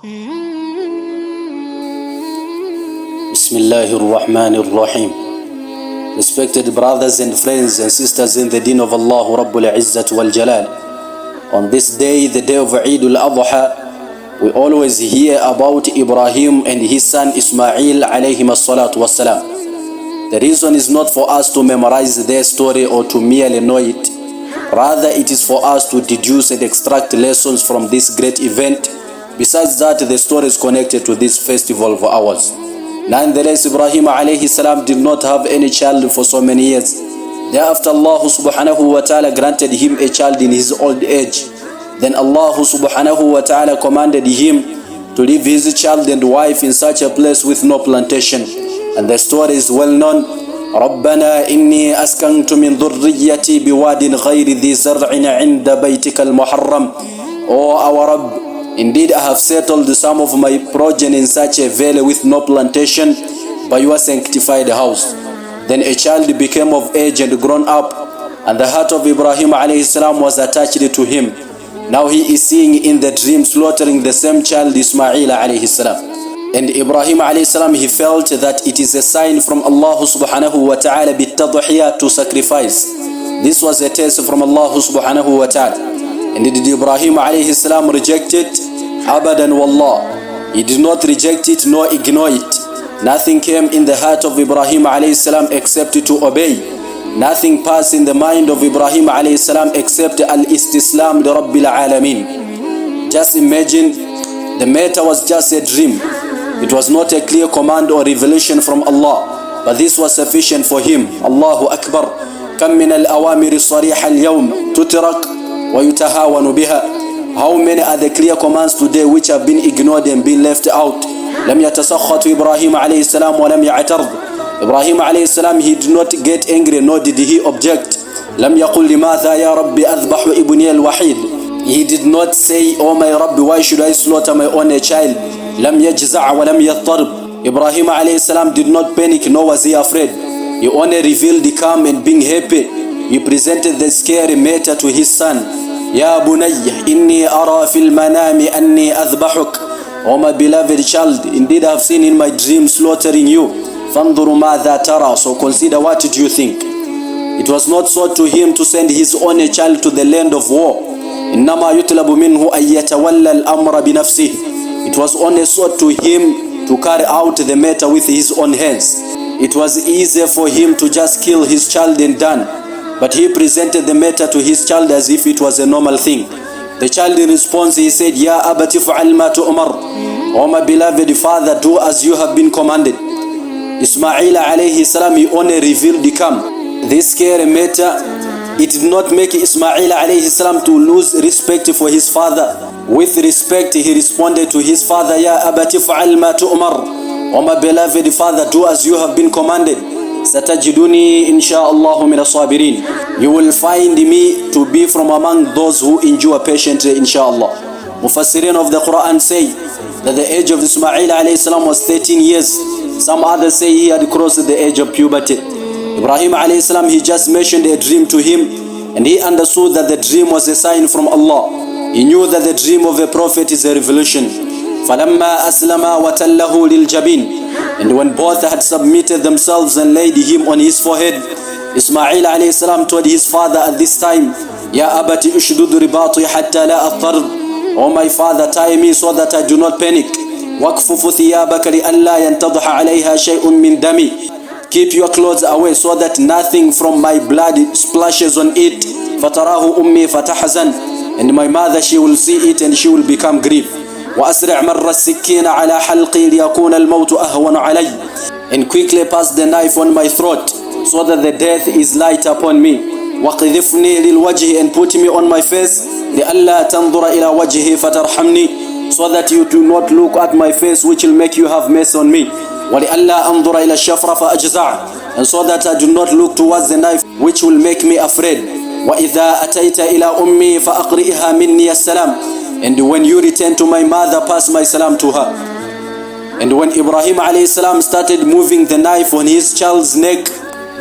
Bismillahir-Rahmanir-Rahim. Respected brothers and friends and sisters in the deen of Allah Rabbul-Izzat-wal-Jalal. On this day, the day of EIDUL-ADHAA, we always hear about Ibrahim and his son Ismail alayhim as-salatu was-salam. The reason is not for us to memorize their story or to merely know it. Rather, it is for us to deduce and extract lessons from this great event. Besides that, the story is connected to this festival of ours. Nonetheless, Ibrahim alayhi salam did not have any child for so many years. Thereafter, Allah subhanahu wa ta'ala granted him a child in his old age. Then Allah subhanahu wa ta'ala commanded him to leave his child and wife in such a place with no plantation. And the story is well known. رَبَّنَا إِنِّي أَسْكَنْتُ مِنْ ذُرِّيَّتِي بِوَادٍ غَيْرِ ذِي زَرْعٍ عِنْدَ بَيْتِكَ الْمُحَرَّمِ. O our Rabb, indeed I have settled some of my progeny in such a valley with no plantation by your sanctified house. Then a child became of age and grown up, and the heart of Ibrahim alayhi salam was attached to him. Now he is seeing in the dream slaughtering the same child Ismail alayhi salam. And Ibrahim alayhi salam, he felt that it is a sign from Allah subhanahu wa ta'ala bit-tadhiyah, to sacrifice. This was a test from Allah subhanahu wa ta'ala. And did Ibrahim alayhi salam reject it? Abadan wallah. He did not reject it nor ignore it. Nothing came in the heart of Ibrahim alayhi salam except to obey. Nothing passed in the mind of Ibrahim alayhi salam except al-istislam li Rabbil Alameen. Just imagine, the matter was just a dream. It was not a clear command or revelation from Allah, but this was sufficient for him. Allahu Akbar. Kam min al-awamiri sariha al-yawm tutrak wa yutahawanu biha. How many are the clear commands today which have been ignored and been left out? Lam yatasakhat Ibrahim alayhi salam wa lam ya'tard. Ibrahim alayhi salam, he did not get angry nor did he object. Lam yaqul limadha ya rabbi adhbahu ibni al-wahid. He did not say, oh my Rabbi, why should I slaughter my only child? Lam yajza' wa lam yattarb. Ibrahim alayhi salam did not panic nor was he afraid. He only revealed the calm and being happy. He presented the scary matter to his son. Ya bunayya inni ara fil manami anni adhbahuk. O my beloved child, indeed I have seen in my dream slaughtering you. Fanduru madha tara. So consider, what do you think? It was not sought to him to send his only child to the land of war. إنما يطلب منه أن يتولى الأمر بنفسه. It was only sought to him to carry out the matter with his own hands. It was easier for him to just kill his child and done, but he presented the matter to his child as if it was a normal thing. The child in response, he said, Ya abati fa'al ma tu'mar. O my beloved father, do as you have been commanded. Ismail alayhi salam, he only revealed the calm. This scary matter, it did not make Ismail alayhi salam to lose respect for his father. With respect, he responded to his father, Ya abati fa'al ma tu'mar. O my beloved father, do as you have been commanded. Satajiduni insha'Allahu min as-sabirin. You will find me to be from among those who endure patiently, insha'Allah. Mufassirin of the Quran say that the age of Ismail alayhi salam was 13 years. Some others say he had crossed the age of puberty. Ibrahim alayhi salam, he just mentioned a dream to him, and he understood that the dream was a sign from Allah. He knew that the dream of a prophet is a revelation. فَلَمَّا أَسْلَمَا وَتَلَّهُ لِلْجَبِينِ. And when both had submitted themselves and laid him on his forehead, Ismail alayhi salam told his father at this time, Ya abati ushdud ribati hatta la attarb. Oh my father, tie me so that I do not panic. وَاكْفُفُ ثِيَابَكَ لِأَلَّا يَنْتَضْحَ عَلَيْهَا شَيْءٌ مِّن دَمِي. Keep your clothes away so that nothing from my blood splashes on it. فَتَرَاهُ أُمِّي فَتَحْزَنْ. And my mother, she will see it and she will become grieved. وَأَسْرِعْ مَرَّ السِّكِّينَ عَلَى حَلْقِي لِيَكُونَ الْمَوْتُ أَهْوَنُ عَلَيّْ. And quickly pass the knife on my throat so that the death is light upon me. وَقِذِفْنِي لِلْوَجْهِ. And put me on my face. لِأَلَّا تَنْظُرَ إِلَى وَجْهِي فَتَرْحَمْنِي. So that you do not look at my face, which will make you have mercy on me. وَلِأَلَّا أَنْظُرَ إِلَى الشَّفْرَ فَأَجْزَعْ. And so that I do not look towards the knife, which will make me afraid. وَإِذَا أَتَيْتَ إِلَى أُمِّي فَأَقْرِئِهَا مِنِّي السَّلَامِ. And when you return to my mother, pass my salam to her. And when Ibrahim alayhi salam started moving the knife on his child's neck,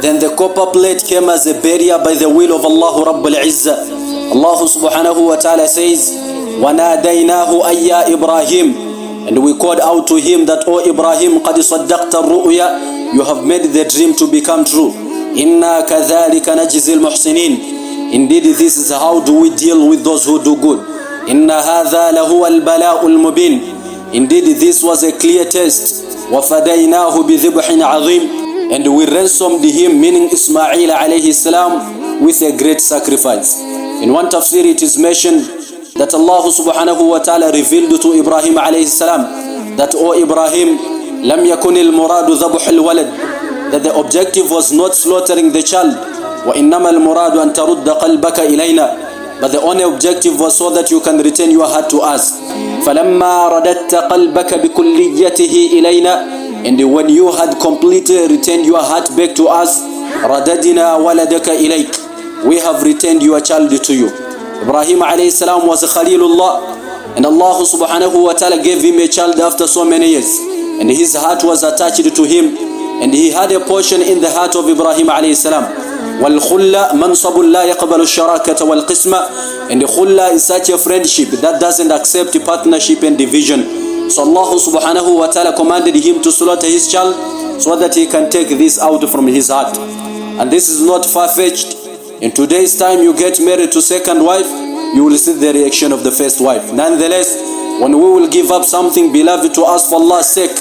then the copper plate came as a barrier by the will of Allah Rabbul Izzat. Allah subhanahu wa ta'ala says, وَنَادَيْنَاهُ أَيَّا إِبْرَاهِيمُ. And we called out to him that, O Ibrahim, قَدْ صَدَّقْتَ الرُّؤْيَا, you have made the dream to become true. إِنَّا كَذَلِكَ نَجْزِي الْمُحْسِنِينَ. Indeed, this is how do we deal with those who do good. إِنَّ هَذَا لَهُوَ الْبَلَاءُ الْمُبِينَ. Indeed, this was a clear test. وَفَدَيْنَاهُ بِذِبْحٍ عَظِيمٍ. And we ransomed him, meaning Ismail alayhi salam, with a great sacrifice. In one tafsir it is mentioned that Allah subhanahu wa ta'ala revealed to Ibrahim alayhi salam that, O Ibrahim, lam yakun al-muradu dhabh al-walad, that the objective was not slaughtering the child. Wa innama al-muradu an tarudda qalbaka ilayna, but the only objective was so that you can return your heart to us. فَلَمَّا رَدَدْتَ قَلْبَكَ بِكُلِّيَّتِهِ إِلَيْنَا, and when you had completely returned your heart back to us, رَدَدْنَا وَلَدَكَ إِلَيْكَ, we have returned your child to you. Ibrahim alayhi salam was a Khalilullah, and Allah subhanahu wa ta'ala gave him a child after so many years, and his heart was attached to him, and he had a portion in the heart of Ibrahim alayhi salam. وَالْخُلَّةِ مَنْصَبٌ لَا يَقْبَلُ الشَّرَاكَةَ وَالْقِسْمَةَ, and the khulla is such a friendship that doesn't accept partnership and division. So Allah subhanahu wa ta'ala commanded him to slaughter his child so that he can take this out from his heart. And this is not far-fetched. In today's time, you get married to second wife, you will see the reaction of the first wife. Nonetheless, when we will give up something beloved to us for Allah's sake,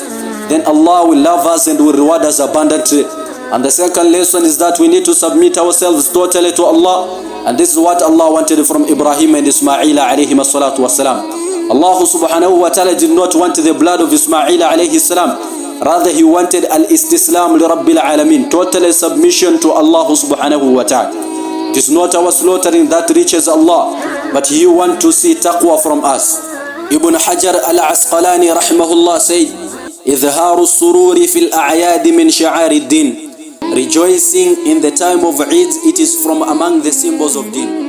then Allah will love us and will reward us abundantly. And the second lesson is that we need to submit ourselves totally to Allah. And this is what Allah wanted from Ibrahim and Ismail alayhi salatu wasalam. Allah subhanahu wa ta'ala did not want the blood of Ismail alayhi salam. Rather, he wanted al-istislam li rabbil alamin, total submission to Allah subhanahu wa ta'ala. It is not our slaughtering that reaches Allah, but He wants to see taqwa from us. Ibn Hajar al-Asqalani rahimahullah said, إِظْهَارُ السُّرُورِ فِي الْأَعْيَادِ مِنْ شَعَارِ الدِّينِ. Rejoicing in the time of Eid, it is from among the symbols of Deen.